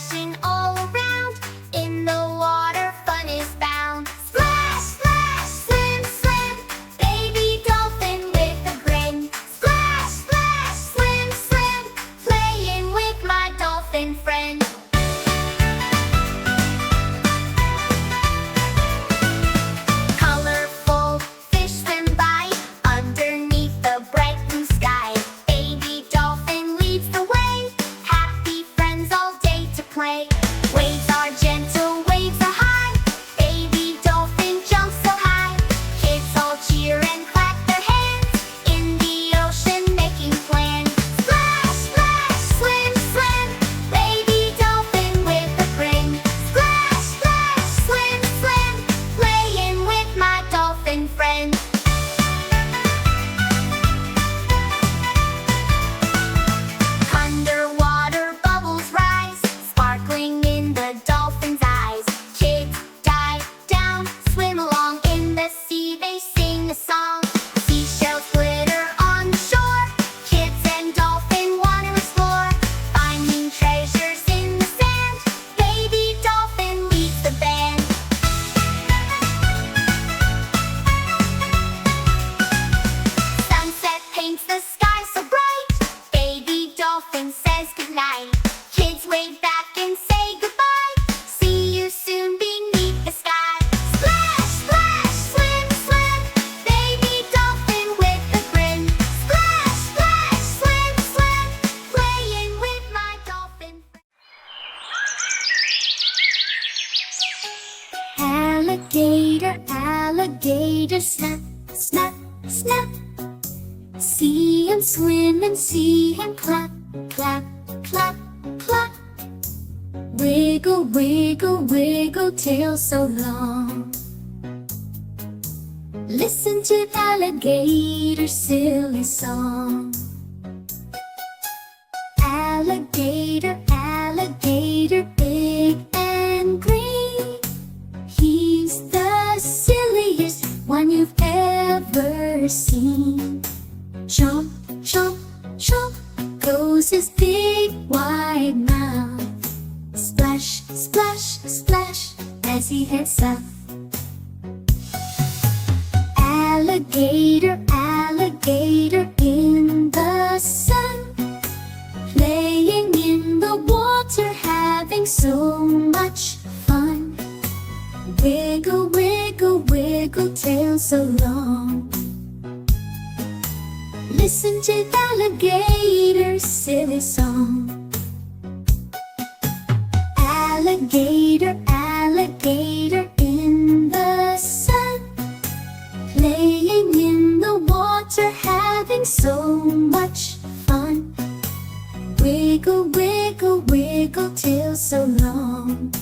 splashing all around. In the water, fun is bound. Splash, splash, swim, swim, baby dolphin with a grin. Splash, splash, swim, swim, playing with my dolphin friend. Colorful fish swim by underneath the bright blue sky. Baby dolphin leads the way, happy friends all day to play. Waves are gentle, waves are high, baby dolphin jumps so high. Kids all cheer and clap their hands, in the ocean making plans. Splash, splash, swim, swim, baby dolphin with a grin. Splash, splash, swim, swim, playing with my dolphin friend. Underwater bubbles rise, sparkling in the dolphin's eyes. Kids dive down, swim along in the sea, they sing a song. Seashells glitter on the shore, kids and dolphin want to explore. Finding treasures in the sand, baby dolphin leads the band. Sunset paints the sky so bright, baby dolphin says goodnight. Kids wave back and say goodbye, see you soon beneath the sky. Splash, splash, swim, swim, baby dolphin with a grin. Splash, splash, swim, swim, playing with my dolphin friend. Alligator, alligator, snap, snap, snap. See him swim and see him clap, clap, clap, clap. Wiggle, wiggle, wiggle, tail so long. Listen to the alligator's silly song. Alligator, alligator, big and green. He's the silliest one you've ever seen. Chomp, chomp, chomp, goes his big wide mouth. Splash, splash, splash, as he heads south. Alligator, alligator in the sun, playing in the water, having so much fun. Wiggle, wiggle, wiggle, tail so long. Listen to the alligator's silly song. Alligator, alligator in the sun, playing in the water, having so much fun. Wiggle, wiggle, wiggle, tail so long.